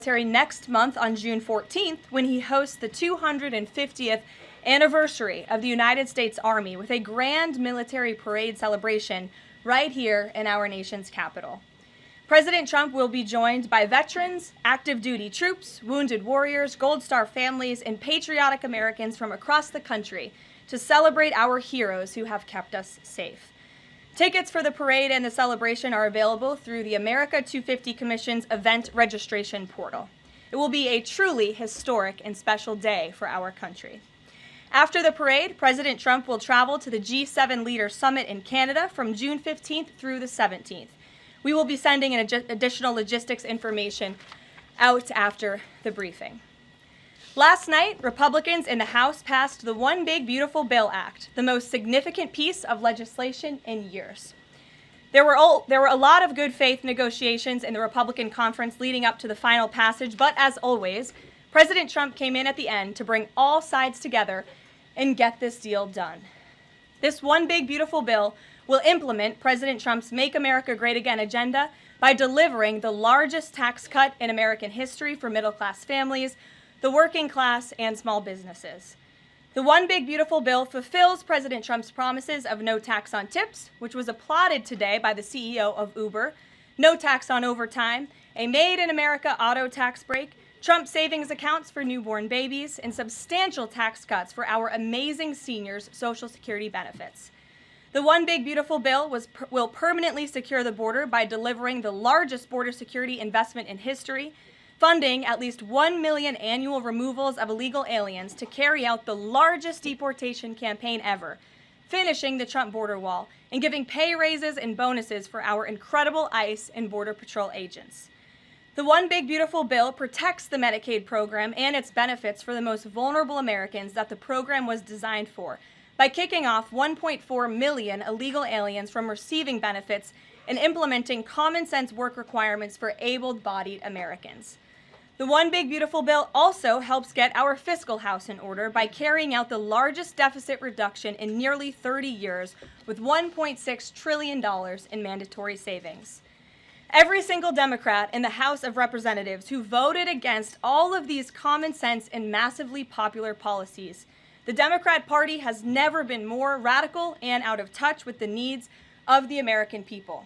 next month on June 14th when he hosts the 250th anniversary of the United States Army with a grand military parade celebration right here in our nation's capital. President Trump will be joined by veterans, active duty troops, wounded warriors, Gold Star families, and patriotic Americans from across the country to celebrate our heroes who have kept us safe. Tickets for the parade and the celebration are available through the America 250 Commission's event registration portal. It will be a truly historic and special day for our country. After the parade, President Trump will travel to the G7 Leaders Summit in Canada from June 15th through the 17th. We will be sending an additional logistics information out after the briefing. Last night, Republicans in the House passed the One Big Beautiful Bill Act, the most significant piece of legislation in years. There were a lot of good faith negotiations in the Republican conference leading up to the final passage, but as always, President Trump came in at the end to bring all sides together and get this deal done. This One Big Beautiful Bill will implement President Trump's Make America Great Again agenda by delivering the largest tax cut in American history for middle-class families, the working class, and small businesses. The One Big Beautiful Bill fulfills President Trump's promises of no tax on tips, which was applauded today by the CEO of Uber, no tax on overtime, a Made in America auto tax break, Trump savings accounts for newborn babies, and substantial tax cuts for our amazing seniors' Social Security benefits. The One Big Beautiful Bill will permanently secure the border by delivering the largest border security investment in history, funding at least 1 million annual removals of illegal aliens to carry out the largest deportation campaign ever, finishing the Trump border wall, and giving pay raises and bonuses for our incredible ICE and Border Patrol agents. The One Big Beautiful Bill protects the Medicaid program and its benefits for the most vulnerable Americans that the program was designed for by kicking off 1.4 million illegal aliens from receiving benefits and implementing common sense work requirements for able-bodied Americans. The One Big Beautiful Bill also helps get our fiscal house in order by carrying out the largest deficit reduction in nearly 30 years with $1.6 trillion in mandatory savings. Every single Democrat in the House of Representatives who voted against all of these common sense and massively popular policies, the Democrat Party has never been more radical and out of touch with the needs of the American people.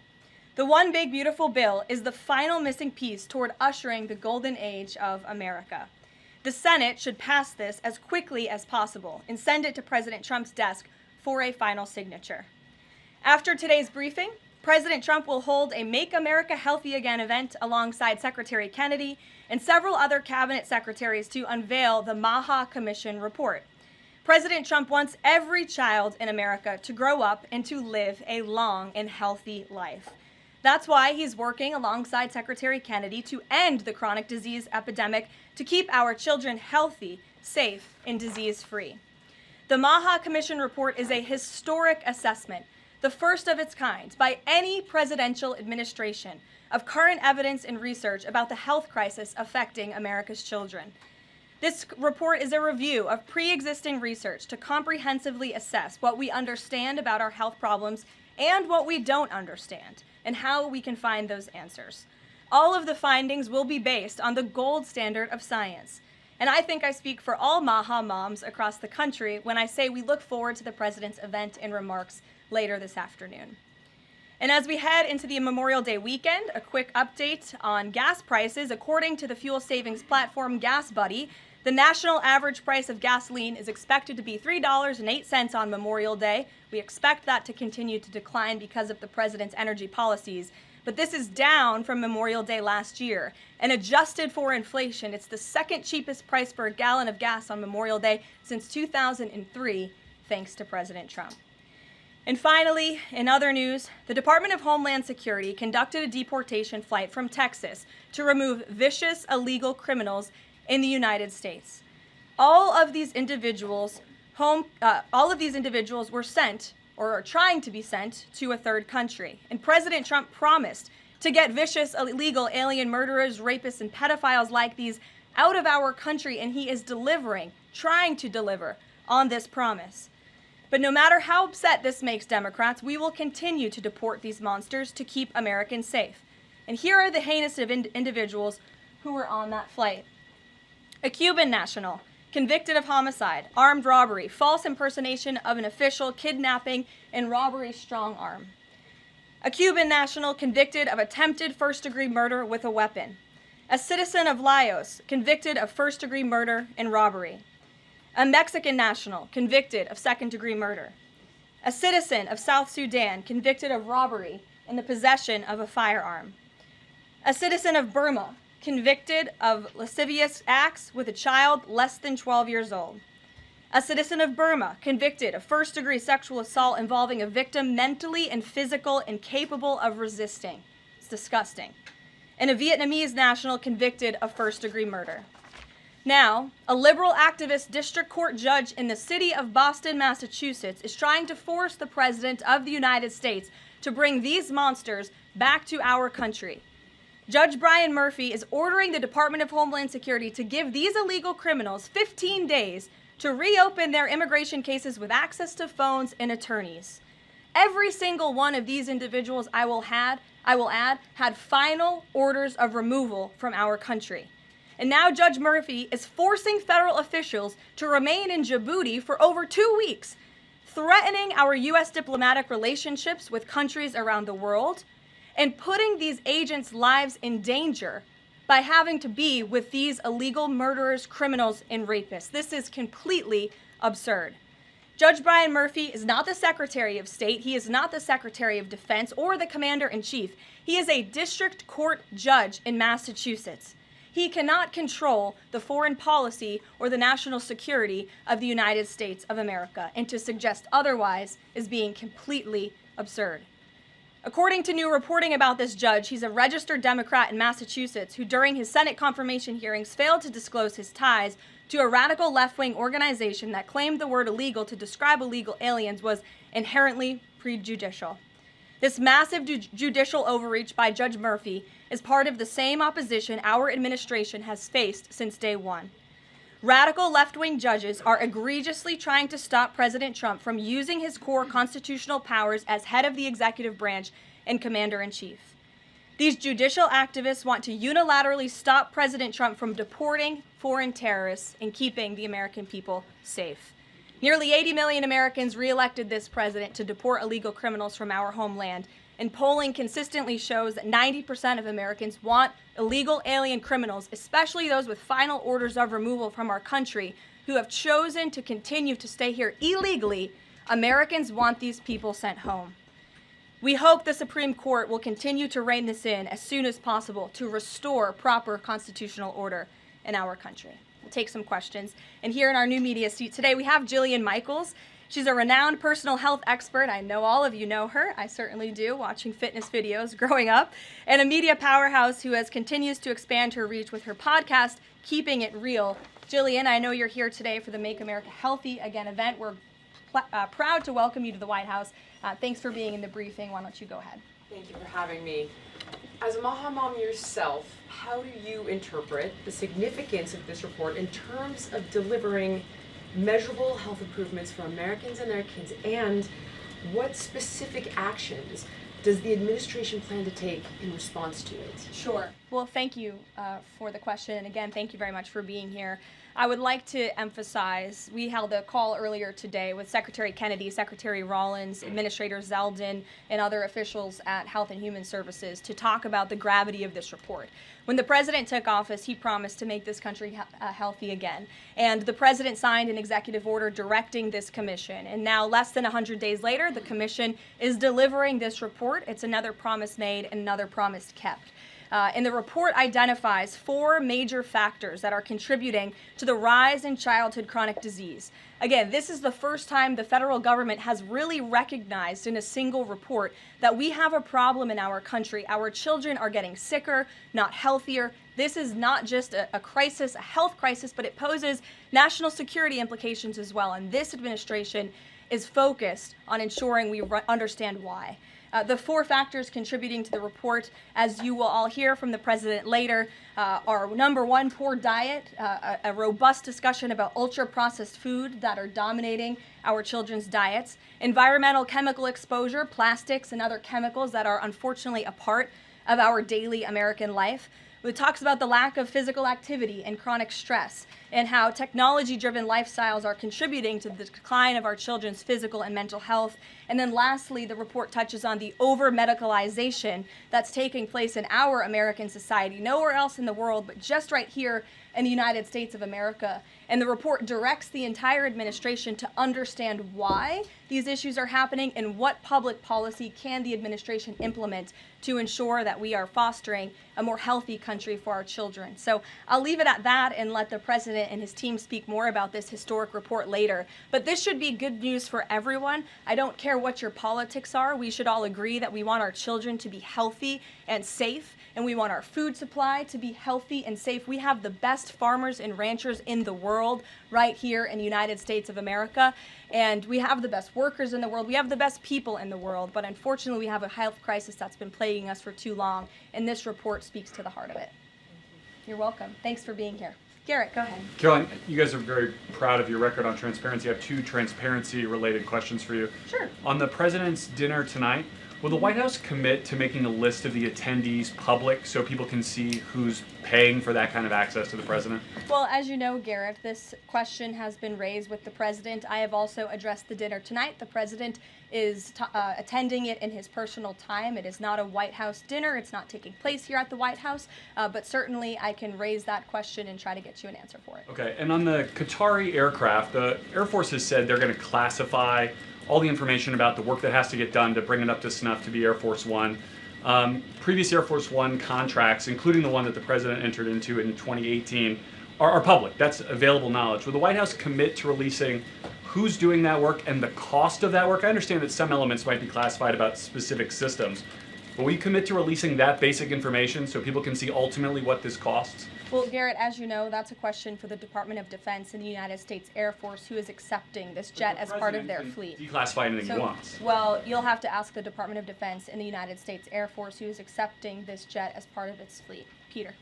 The One Big Beautiful Bill is the final missing piece toward ushering the golden age of America. The Senate should pass this as quickly as possible and send it to President Trump's desk for a final signature. After today's briefing, President Trump will hold a Make America Healthy Again event alongside Secretary Kennedy and several other cabinet secretaries to unveil the MAHA Commission report. President Trump wants every child in America to grow up and to live a long and healthy life. That's why he's working alongside Secretary Kennedy to end the chronic disease epidemic to keep our children healthy, safe, and disease-free. The MAHA Commission report is a historic assessment, the first of its kind by any presidential administration, of current evidence and research about the health crisis affecting America's children. This report is a review of pre-existing research to comprehensively assess what we understand about our health problems and what we don't understand, and how we can find those answers. All of the findings will be based on the gold standard of science. And I think I speak for all MAHA moms across the country when I say we look forward to the president's event and remarks later this afternoon. And as we head into the Memorial Day weekend, a quick update on gas prices. According to the fuel savings platform Gas Buddy, the national average price of gasoline is expected to be $3.08 on Memorial Day. We expect that to continue to decline because of the president's energy policies. But this is down from Memorial Day last year. And adjusted for inflation, it's the second cheapest price for a gallon of gas on Memorial Day since 2003, thanks to President Trump. And finally, in other news, the Department of Homeland Security conducted a deportation flight from Texas to remove vicious illegal criminals in the United States. All of these individuals were sent, or are trying to be sent, to a third country. And President Trump promised to get vicious illegal alien murderers, rapists, and pedophiles like these out of our country, and he is trying to deliver on this promise. But no matter how upset this makes Democrats, we will continue to deport these monsters to keep Americans safe. And here are the heinous of individuals who were on that flight. A Cuban national convicted of homicide, armed robbery, false impersonation of an official, kidnapping, and robbery strong-arm. A Cuban national convicted of attempted first-degree murder with a weapon. A citizen of Laos convicted of first-degree murder and robbery. A Mexican national convicted of second-degree murder. A citizen of South Sudan convicted of robbery and the possession of a firearm. A citizen of Burma convicted of lascivious acts with a child less than 12 years old. A citizen of Burma convicted of first-degree sexual assault involving a victim mentally and physically incapable of resisting. It's disgusting. And a Vietnamese national convicted of first-degree murder. Now, a liberal activist district court judge in the city of Boston, Massachusetts, is trying to force the President of the United States to bring these monsters back to our country. Judge Brian Murphy is ordering the Department of Homeland Security to give these illegal criminals 15 days to reopen their immigration cases with access to phones and attorneys. Every single one of these individuals, I will add, had final orders of removal from our country. And now Judge Murphy is forcing federal officials to remain in Djibouti for over 2 weeks, threatening our U.S. diplomatic relationships with countries around the world, and putting these agents' lives in danger by having to be with these illegal murderers, criminals, and rapists. This is completely absurd. Judge Brian Murphy is not the Secretary of State. He is not the Secretary of Defense or the Commander-in-Chief. He is a district court judge in Massachusetts. He cannot control the foreign policy or the national security of the United States of America, and to suggest otherwise is being completely absurd. According to new reporting about this judge, he's a registered Democrat in Massachusetts who during his Senate confirmation hearings failed to disclose his ties to a radical left-wing organization that claimed the word illegal to describe illegal aliens was inherently prejudicial. This massive judicial overreach by Judge Murphy is part of the same opposition our administration has faced since day one. Radical left-wing judges are egregiously trying to stop President Trump from using his core constitutional powers as head of the executive branch and commander-in-chief. These judicial activists want to unilaterally stop President Trump from deporting foreign terrorists and keeping the American people safe. Nearly 80 million Americans re-elected this president to deport illegal criminals from our homeland, and polling consistently shows that 90% of Americans want illegal alien criminals, especially those with final orders of removal from our country, who have chosen to continue to stay here illegally. Americans want these people sent home. We hope the Supreme Court will continue to rein this in as soon as possible to restore proper constitutional order in our country. We'll take some questions. And here in our new media seat today, we have Jillian Michaels. She's a renowned personal health expert. I know all of you know her. I certainly do, watching fitness videos growing up. And a media powerhouse who continues to expand her reach with her podcast, Keeping It Real. Jillian, I know you're here today for the Make America Healthy Again event. We're proud to welcome you to the White House. Thanks for being in the briefing. Why don't you go ahead? Thank you for having me. As a Maha mom yourself, how do you interpret the significance of this report in terms of delivering measurable health improvements for Americans and their kids, and what specific actions does the administration plan to take in response to it? Sure. Well, thank you for the question. And again, thank you very much for being here. I would like to emphasize, we held a call earlier today with Secretary Kennedy, Secretary Rollins, Administrator Zeldin, and other officials at Health and Human Services to talk about the gravity of this report. When the president took office, he promised to make this country healthy again. And the president signed an executive order directing this commission. And now, less than 100 days later, the commission is delivering this report. It's another promise made and another promise kept. And the report identifies 4 major factors that are contributing to the rise in childhood chronic disease. Again, this is the first time the federal government has really recognized in a single report that we have a problem in our country. Our children are getting sicker, not healthier. This is not just a crisis, a health crisis, but it poses national security implications as well. And this administration is focused on ensuring we understand why. The 4 factors contributing to the report, as you will all hear from the president later, are number 1, poor diet, a robust discussion about ultra-processed food that are dominating our children's diets, environmental chemical exposure, plastics and other chemicals that are unfortunately a part of our daily American life. It talks about the lack of physical activity and chronic stress, and how technology-driven lifestyles are contributing to the decline of our children's physical and mental health. And then lastly, the report touches on the over-medicalization that's taking place in our American society, nowhere else in the world, but just right here in the United States of America. And the report directs the entire administration to understand why these issues are happening and what public policy can the administration implement to ensure that we are fostering a more healthy country for our children. So I'll leave it at that and let the president and his team speak more about this historic report later. But this should be good news for everyone. I don't care what your politics are. We should all agree that we want our children to be healthy and safe, and we want our food supply to be healthy and safe. We have the best farmers and ranchers in the world right here in the United States of America, and we have the best workers in the world. We have the best people in the world, but unfortunately we have a health crisis that's been plaguing us for too long, and this report speaks to the heart of it. You're welcome. Thanks for being here. Garrett, go ahead. Karoline, you guys are very proud of your record on transparency. I have two transparency-related questions for you. Sure. On the president's dinner tonight, will the White House commit to making a list of the attendees public so people can see who's paying for that kind of access to the president? Well, as you know, Garrett, this question has been raised with the president. I have also addressed the dinner tonight. The president is attending it in his personal time. It is not a White House dinner. It's not taking place here at the White House, but certainly I can raise that question and try to get you an answer for it. Okay, and on the Qatari aircraft, the Air Force has said they're going to classify all the information about the work that has to get done to bring it up to snuff to be Air Force One. Previous Air Force One contracts, including the one that the president entered into in 2018, are public. That's available knowledge. Will the White House commit to releasing who's doing that work and the cost of that work? I understand that some elements might be classified about specific systems, but will you commit to releasing that basic information so people can see ultimately what this costs? Well, Garrett, as you know, that's a question for the Department of Defense and the United States Air Force, who is accepting this jet as part of their fleet. Declassify anything he wants. Well, you'll have to ask the Department of Defense and the United States Air Force, who is accepting this jet as part of its fleet. Peter.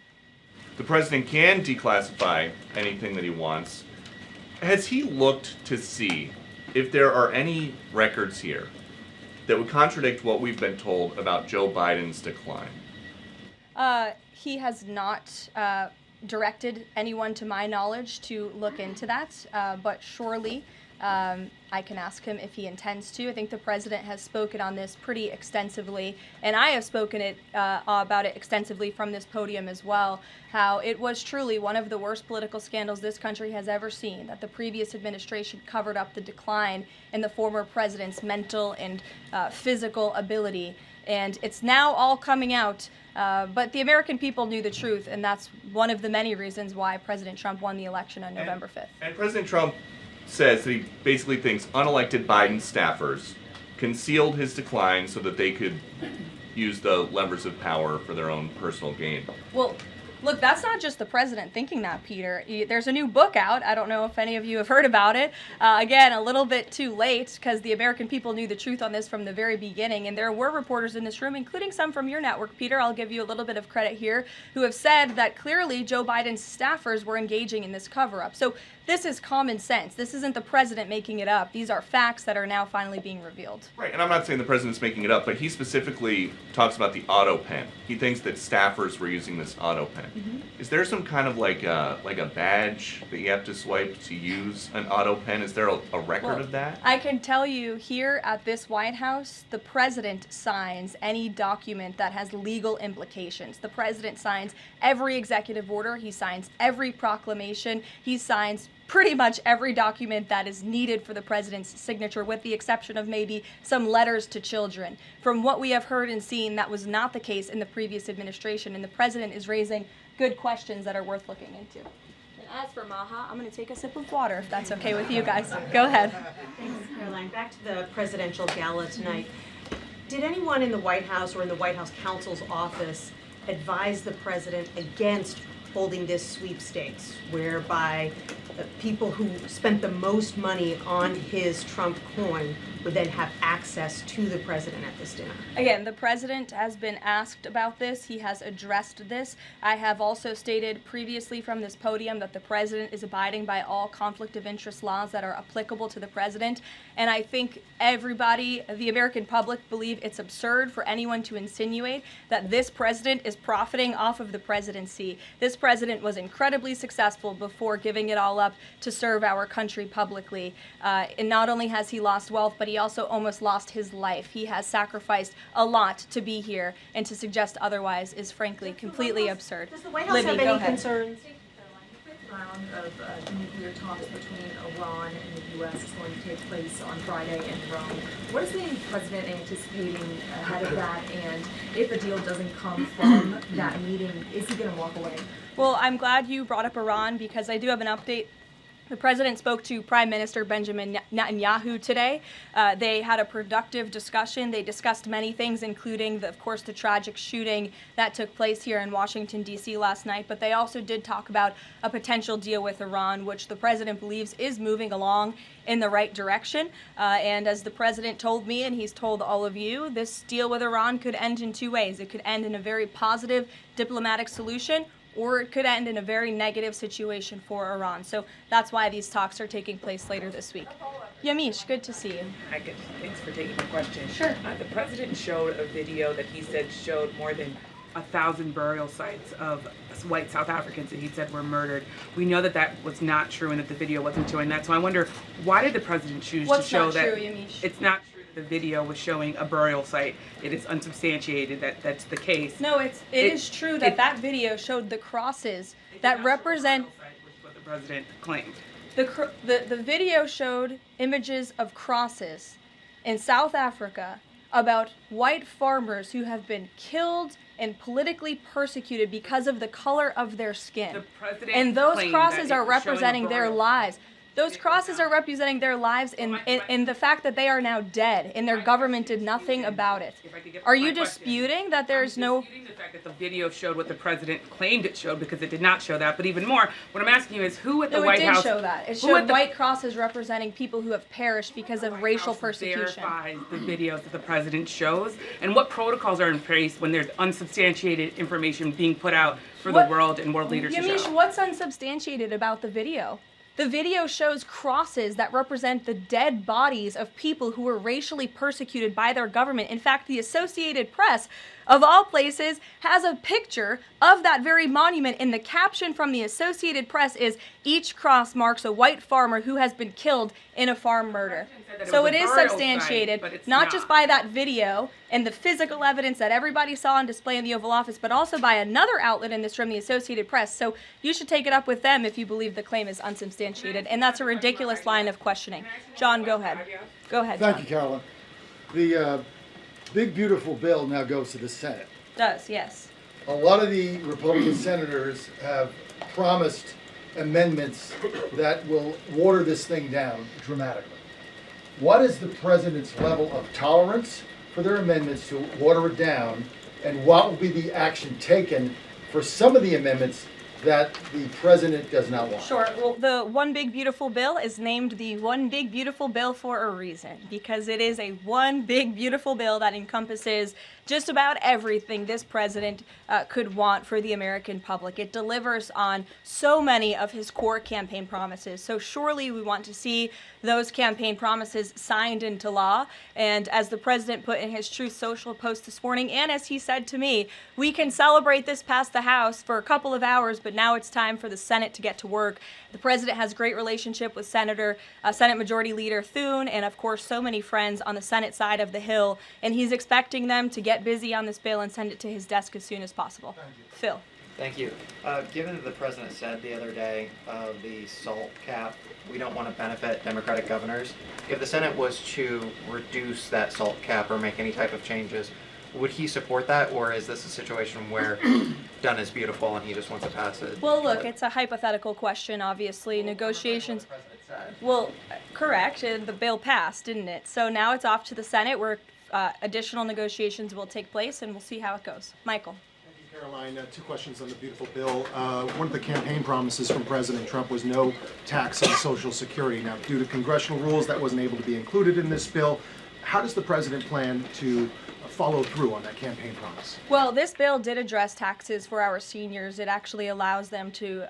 The president can declassify anything that he wants. Has he looked to see if there are any records here that would contradict what we've been told about Joe Biden's decline? He has not directed anyone, to my knowledge, to look into that, but surely I can ask him if he intends to. I think the president has spoken on this pretty extensively, and I have spoken about it extensively from this podium as well, how it was truly one of the worst political scandals this country has ever seen, that the previous administration covered up the decline in the former president's mental and physical ability. And it's now all coming out, but the American people knew the truth, and that's one of the many reasons why President Trump won the election on November 5th. And President Trump says that he basically thinks unelected Biden staffers concealed his decline so that they could use the levers of power for their own personal gain. Well, look, that's not just the president thinking that, Peter. There's a new book out. I don't know if any of you have heard about it. Again, a little bit too late, because the American people knew the truth on this from the very beginning. And there were reporters in this room, including some from your network, Peter, I'll give you a little bit of credit here, who have said that clearly Joe Biden's staffers were engaging in this cover-up. So this is common sense. This isn't the president making it up. These are facts that are now finally being revealed. Right, and I'm not saying the president's making it up, but he specifically talks about the auto pen. He thinks that staffers were using this auto pen. Mm-hmm. Is there some kind of like a badge that you have to swipe to use an auto pen? Is there a record of that? I can tell you here at this White House, the president signs any document that has legal implications. The president signs every executive order. He signs every proclamation. He signs pretty much every document that is needed for the president's signature, with the exception of maybe some letters to children. From what we have heard and seen, that was not the case in the previous administration, and the president is raising good questions that are worth looking into. And as for Maha, I'm going to take a sip of water, if that's okay with you guys. Go ahead. Thanks, Karoline. Back to the presidential gala tonight. Did anyone in the White House or in the White House counsel's office advise the president against holding this sweepstakes, whereby people who spent the most money on his Trump coin would then have access to the president at this dinner? Again, the president has been asked about this. He has addressed this. I have also stated previously from this podium that the president is abiding by all conflict of interest laws that are applicable to the president. And I think everybody, the American public, believe it's absurd for anyone to insinuate that this president is profiting off of the presidency. This president was incredibly successful before giving it all up to serve our country publicly. And not only has he lost wealth, but he also almost lost his life. He has sacrificed a lot to be here, and to suggest otherwise is frankly completely absurd. Does the White House Libby, have go any ahead. concerns? The fifth round of nuclear talks between Iran and the U.S. is going to take place on Friday in Rome. What is the president anticipating ahead of that? And if a deal doesn't come from that meeting, is he going to walk away? Well, I'm glad you brought up Iran, because I do have an update. The president spoke to Prime Minister Benjamin Netanyahu today. They had a productive discussion. They discussed many things, including, of course, the tragic shooting that took place here in Washington, D.C. last night. But they also did talk about a potential deal with Iran, which the president believes is moving along in the right direction. And as the president told me, and he's told all of you, this deal with Iran could end in two ways. It could end in a very positive diplomatic solution, or it could end in a very negative situation for Iran. So that's why these talks are taking place later this week. Yamish, good to see you. Hi, good. Thanks for taking the question. Sure. The president showed a video that he said showed more than 1,000 burial sites of white South Africans that he said were murdered. We know that that was not true and that the video wasn't showing that. So I wonder, why did the president choose What's to show not that? true, Yamish? It's not true that the video was showing a burial site. It is unsubstantiated that that's the case. No, it is true that that video showed the crosses that represent. Which is what the president claimed. The video showed images of crosses in South Africa about white farmers who have been killed and politically persecuted because of the color of their skin. The president And those claimed crosses that it are was showing a representing their burial lives. Those crosses are representing their lives in the fact that they are now dead, and their government did nothing about it. Are you disputing that there's no... I'm disputing the fact that the video showed what the president claimed it showed, because it did not show that. But even more, what I'm asking you is who at the No, it White did House... show that. It who showed at the white crosses representing people who have perished because of racial persecution. verifies the videos that the president shows, and what protocols are in place when there's unsubstantiated information being put out for the world and world leaders to Yamish, show? what's unsubstantiated about the video? The video shows crosses that represent the dead bodies of people who were racially persecuted by their government. In fact, the Associated Press, of all places, has a picture of that very monument, and the caption from the Associated Press is, "Each cross marks a white farmer who has been killed in a farm murder." So it is substantiated, not just by that video and the physical evidence that everybody saw on display in the Oval Office, but also by another outlet in this room, the Associated Press. So you should take it up with them if you believe the claim is unsubstantiated, and that's a ridiculous line of questioning. John, go ahead. Go ahead, John. Thank you, Caroline. The big, beautiful bill now goes to the Senate. Does, yes. A lot of the Republican senators have promised amendments that will water this thing down dramatically. What is the president's level of tolerance for their amendments to water it down, and what will be the action taken for some of the amendments that the president does not want? Sure. Well, the One Big Beautiful Bill is named the One Big Beautiful Bill for a reason, because it is a one big beautiful bill that encompasses just about everything this president could want for the American public. It delivers on so many of his core campaign promises. So surely we want to see those campaign promises signed into law. And as the president put in his Truth Social post this morning, and as he said to me, we can celebrate this past the House for a couple of hours, but now it's time for the Senate to get to work. The president has a great relationship with Senate Majority Leader Thune, and of course so many friends on the Senate side of the Hill, and he's expecting them to get busy on this bill and send it to his desk as soon as possible. Phil. Thank you. Given that the president said the other day the SALT cap, we don't want to benefit Democratic governors. If the Senate was to reduce that SALT cap or make any type of changes, would he support that, or is this a situation where done is beautiful and he just wants to pass it? Well, look, it's a hypothetical question, obviously. Negotiations. Well, correct, and the bill passed, didn't it? So now it's off to the Senate where additional negotiations will take place, and we'll see how it goes. Michael. Caroline, two questions on the beautiful bill. One of the campaign promises from President Trump was no tax on Social Security. Now, due to congressional rules, that wasn't able to be included in this bill. How does the president plan to follow through on that campaign promise? Well, this bill did address taxes for our seniors. It actually allows them to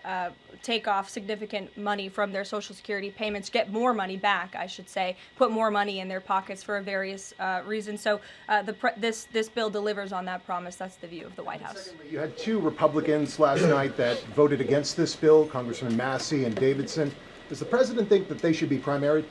take off significant money from their Social Security payments, get more money back, I should say, put more money in their pockets for various reasons. So this bill delivers on that promise. That's the view of the White House. Secondly, you had two Republicans last night that voted against this bill, Congressman Massey and Davidson. Does the president think that they should be primaried?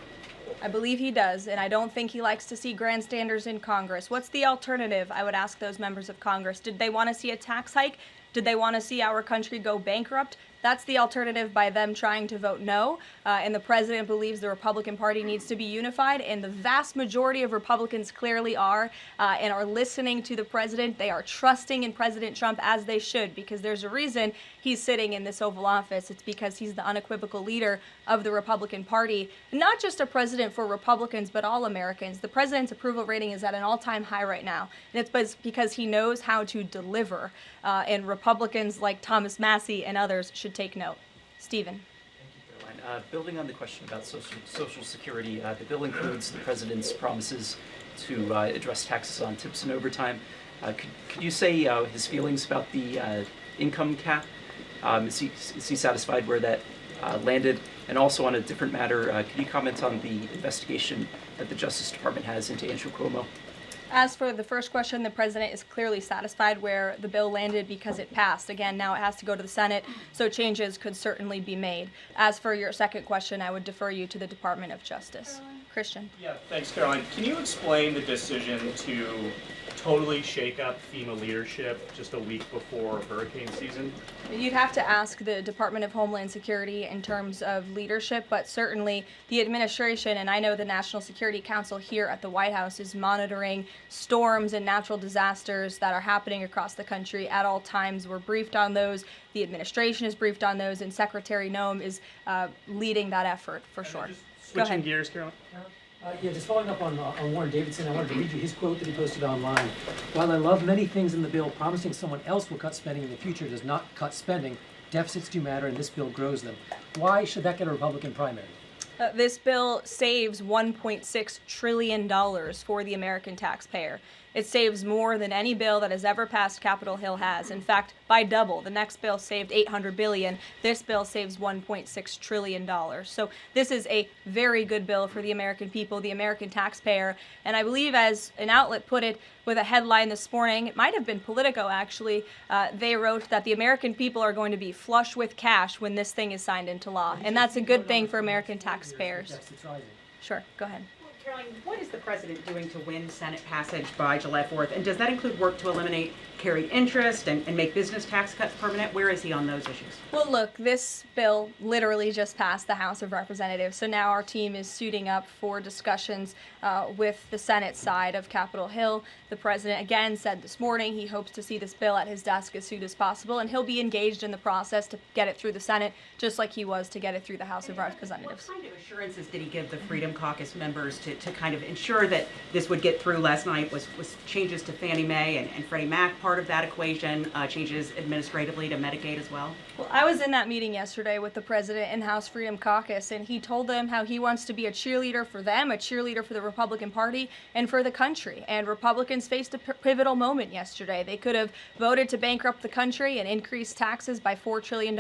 I believe he does, and I don't think he likes to see grandstanders in Congress. What's the alternative? I would ask those members of Congress. Did they want to see a tax hike? Did they want to see our country go bankrupt? That's the alternative by them trying to vote no. And the president believes the Republican Party needs to be unified, and the vast majority of Republicans clearly are and are listening to the president. They are trusting in President Trump, as they should, because there's a reason he's sitting in this Oval Office. It's because he's the unequivocal leader of the Republican Party. Not just a president for Republicans, but all Americans. The president's approval rating is at an all-time high right now, and it's because he knows how to deliver. And Republicans like Thomas Massey and others should take note. Stephen. Thank you, Caroline. Building on the question about Social Security, the bill includes the president's promises to address taxes on tips and overtime. Could you say his feelings about the income cap? Is he satisfied where that landed? And also on a different matter, could you comment on the investigation that the Justice Department has into Andrew Cuomo? As for the first question, the president is clearly satisfied where the bill landed because it passed. Again, now it has to go to the Senate, so changes could certainly be made. As for your second question, I would defer you to the Department of Justice. Christian. Yeah, thanks, Caroline. Can you explain the decision to totally shake up FEMA leadership just a week before hurricane season? You'd have to ask the Department of Homeland Security in terms of leadership, but certainly the administration, and I know the National Security Council here at the White House is monitoring storms and natural disasters that are happening across the country at all times. We're briefed on those. The administration is briefed on those, and Secretary Noem is leading that effort for sure. Switching gears, Caroline. Yeah, just following up on Warren Davidson, I wanted to read you his quote that he posted online. While I love many things in the bill, promising someone else will cut spending in the future does not cut spending. Deficits do matter, and this bill grows them. Why should that get a Republican primary? This bill saves $1.6 trillion for the American taxpayer. It saves more than any bill that has ever passed Capitol Hill has. In fact, by double. The next bill saved $800 billion. This bill saves $1.6 trillion. So this is a very good bill for the American people, the American taxpayer. And I believe, as an outlet put it with a headline this morning, it might have been Politico actually, they wrote that the American people are going to be flush with cash when this thing is signed into law. And that's a good thing for American taxpayers. Sure, go ahead. Caroline, what is the president doing to win Senate passage by July 4th? And does that include work to eliminate carried interest and make business tax cuts permanent? Where is he on those issues? Well, look, this bill literally just passed the House of Representatives, so now our team is suiting up for discussions with the Senate side of Capitol Hill. The president again said this morning he hopes to see this bill at his desk as soon as possible, and he'll be engaged in the process to get it through the Senate, just like he was to get it through the House of Representatives. What kind of assurances did he give the Freedom Caucus members to kind of ensure that this would get through last night? Was changes to Fannie Mae and Freddie Mac part of that equation, changes administratively to Medicaid as well? Well, I was in that meeting yesterday with the president and House Freedom Caucus, and he told them how he wants to be a cheerleader for them, a cheerleader for the Republican Party, and for the country. And Republicans faced a pivotal moment yesterday. They could have voted to bankrupt the country and increase taxes by $4 trillion,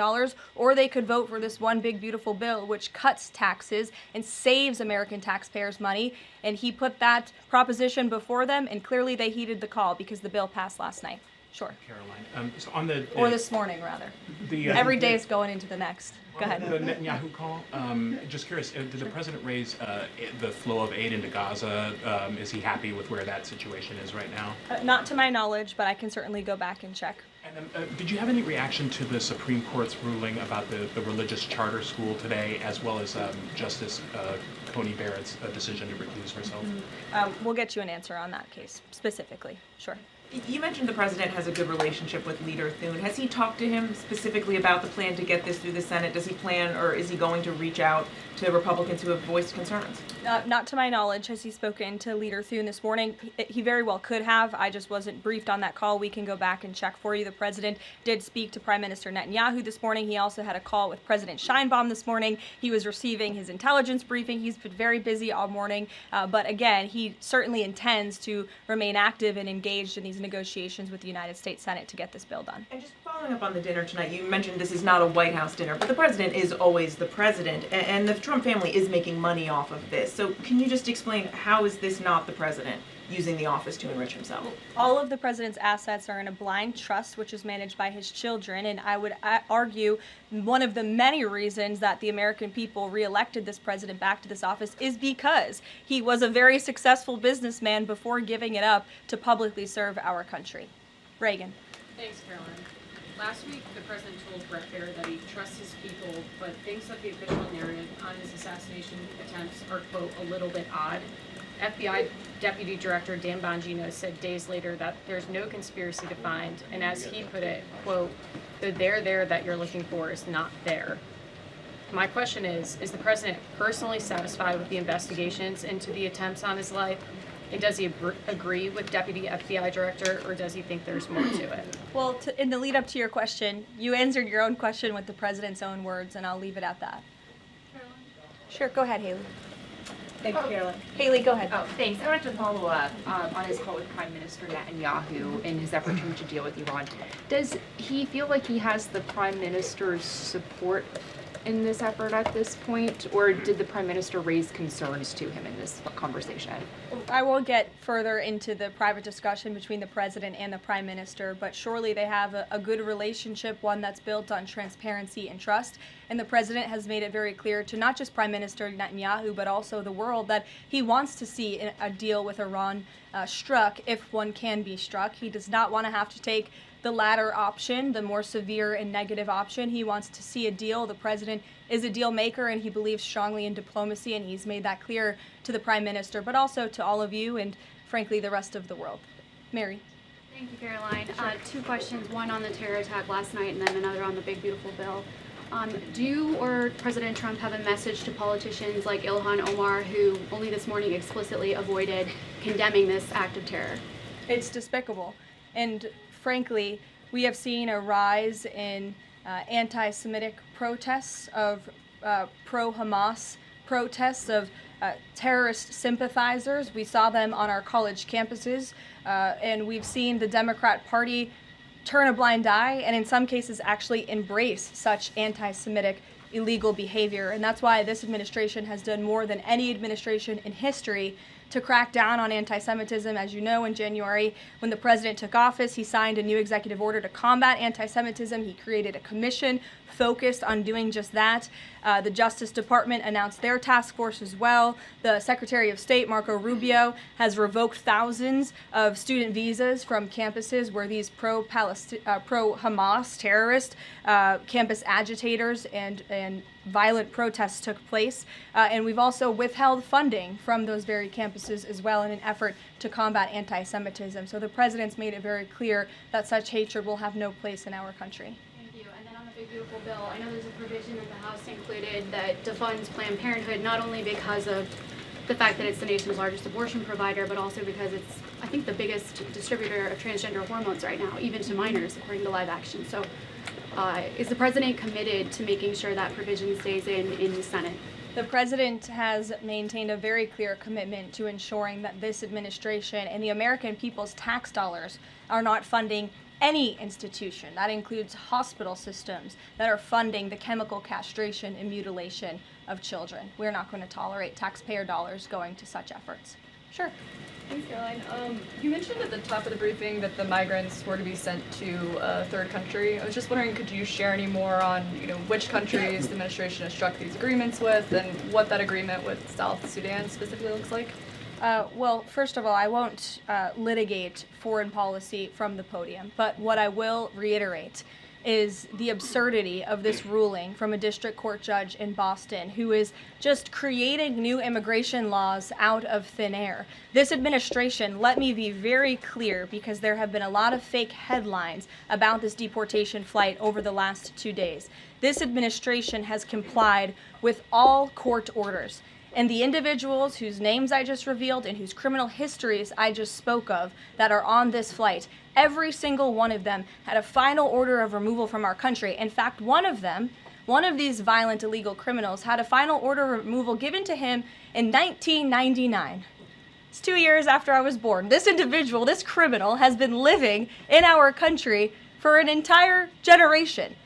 or they could vote for this one big, beautiful bill which cuts taxes and saves American taxpayers money. And he put that proposition before them, and clearly they heeded the call because the bill passed last night. Sure. Caroline, so on the or this morning, rather. Every day is going into the next. Go ahead. The Netanyahu call. Just curious, did the president raise the flow of aid into Gaza? Is he happy with where that situation is right now? Not to my knowledge, but I can certainly go back and check. And then, did you have any reaction to the Supreme Court's ruling about the religious charter school today, as well as Justice Coney Barrett's decision to recuse herself? We'll get you an answer on that case specifically. Sure. You mentioned the president has a good relationship with Leader Thune. Has he talked to him specifically about the plan to get this through the Senate? Does he plan, or is he going to reach out to Republicans who have voiced concerns? Not to my knowledge has he spoken to Leader Thune this morning. He very well could have. I just wasn't briefed on that call. We can go back and check for you. The president did speak to Prime Minister Netanyahu this morning. He also had a call with President Sheinbaum this morning. He was receiving his intelligence briefing. He's been very busy all morning. But again, he certainly intends to remain active and engaged in these negotiations with the United States Senate to get this bill done. And just following up on the dinner tonight, you mentioned this is not a White House dinner, but the president is always the president, and the Trump family is making money off of this. So can you just explain, how is this not the president using the office to enrich himself? All of the president's assets are in a blind trust, which is managed by his children, and I would argue one of the many reasons that the American people reelected this president back to this office is because he was a very successful businessman before giving it up to publicly serve our country. Reagan. Thanks, Caroline. Last week, the president told Brett Baer that he trusts his people, but thinks that the official narrative on his assassination attempts are, quote, a little bit odd. FBI Deputy Director Dan Bongino said days later that there's no conspiracy to find, and as he put it, quote, the there that you're looking for is not there. My question is the president personally satisfied with the investigations into the attempts on his life? And does he agree with Deputy FBI Director, or does he think there's more to it? Well, in the lead up to your question, you answered your own question with the president's own words, and I'll leave it at that. Caroline? Sure, go ahead, Haley. Thank you, Caroline. Haley, go ahead. Oh, thanks. I wanted to follow up on his call with Prime Minister Netanyahu in his effort to deal with Iran. Does he feel like he has the Prime Minister's support in this effort at this point, or did the Prime Minister raise concerns to him in this conversation? I won't get further into the private discussion between the president and the prime minister, but surely they have a good relationship, one that's built on transparency and trust. And the president has made it very clear to not just Prime Minister Netanyahu, but also the world, that he wants to see a deal with Iran struck, if one can be struck. He does not want to have to take the latter option, the more severe and negative option. He wants to see a deal. The president is a deal maker, and he believes strongly in diplomacy, and he's made that clear to the prime minister, but also to all of you and, frankly, the rest of the world. Mary. Thank you, Caroline. Two questions, one on the terror attack last night and then another on the big, beautiful bill. Do you or President Trump have a message to politicians like Ilhan Omar, who only this morning explicitly avoided condemning this act of terror? It's despicable. And frankly, we have seen a rise in anti-Semitic protests, of pro-Hamas protests, of terrorist sympathizers. We saw them on our college campuses, and we've seen the Democrat Party turn a blind eye and in some cases actually embrace such anti-Semitic illegal behavior. And that's why this administration has done more than any administration in history to crack down on anti-Semitism. As you know, in January, when the president took office, he signed a new executive order to combat anti-Semitism. He created a commission focused on doing just that. The Justice Department announced their task force as well. The Secretary of State, Marco Rubio, has revoked thousands of student visas from campuses where these pro-Hamas terrorist campus agitators and violent protests took place. And we've also withheld funding from those very campuses as well in an effort to combat anti-Semitism. So the president's made it very clear that such hatred will have no place in our country. Thank you. And then on the big, beautiful bill, I know there's a provision in the House included that defunds Planned Parenthood, not only because of the fact that it's the nation's largest abortion provider, but also because it's, I think, the biggest distributor of transgender hormones right now, even to minors, according to Live Action. So is the president committed to making sure that provision stays in the Senate? The president has maintained a very clear commitment to ensuring that this administration and the American people's tax dollars are not funding any institution. That includes hospital systems that are funding the chemical castration and mutilation of children. We're not going to tolerate taxpayer dollars going to such efforts. Sure. Thanks, Caroline. You mentioned at the top of the briefing that the migrants were to be sent to a third country. I was just wondering, could you share any more on, which countries the administration has struck these agreements with, and what that agreement with South Sudan specifically looks like? Well, first of all, I won't litigate foreign policy from the podium, but what I will reiterate is the absurdity of this ruling from a district court judge in Boston who is just creating new immigration laws out of thin air. This administration, let me be very clear, because there have been a lot of fake headlines about this deportation flight over the last 2 days. This administration has complied with all court orders. And the individuals whose names I just revealed and whose criminal histories I just spoke of that are on this flight, every single one of them had a final order of removal from our country. In fact, one of these violent illegal criminals had a final order of removal given to him in 1999. It's 2 years after I was born. This individual, this criminal, has been living in our country for an entire generation.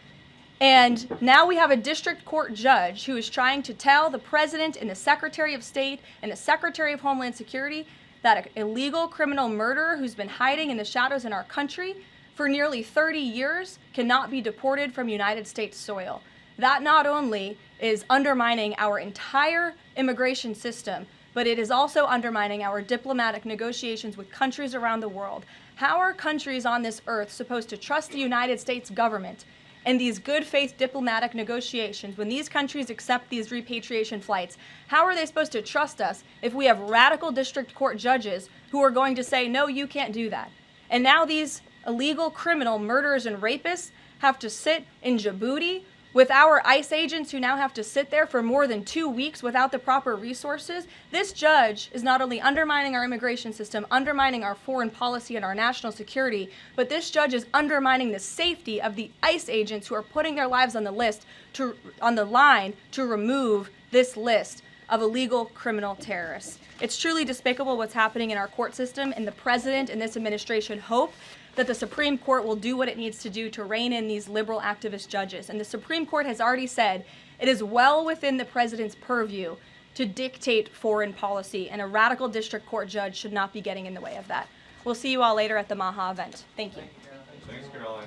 And now we have a district court judge who is trying to tell the president and the Secretary of State and the Secretary of Homeland Security that an illegal criminal murderer who's been hiding in the shadows in our country for nearly 30 years cannot be deported from United States soil. That not only is undermining our entire immigration system, but it is also undermining our diplomatic negotiations with countries around the world. How are countries on this earth supposed to trust the United States government in these good faith diplomatic negotiations when these countries accept these repatriation flights? How are they supposed to trust us if we have radical district court judges who are going to say, no, you can't do that? And now these illegal criminal murderers and rapists have to sit in Djibouti with our ICE agents who now have to sit there for more than 2 weeks without the proper resources. This judge is not only undermining our immigration system, undermining our foreign policy and our national security, but this judge is undermining the safety of the ICE agents who are putting their lives on the line to remove this list of illegal criminal terrorists. It's truly despicable what's happening in our court system, and the president and this administration hope that the Supreme Court will do what it needs to do to rein in these liberal activist judges. And the Supreme Court has already said it is well within the president's purview to dictate foreign policy, and a radical district court judge should not be getting in the way of that. We'll see you all later at the Maha event. Thank you. Thanks, Karoline.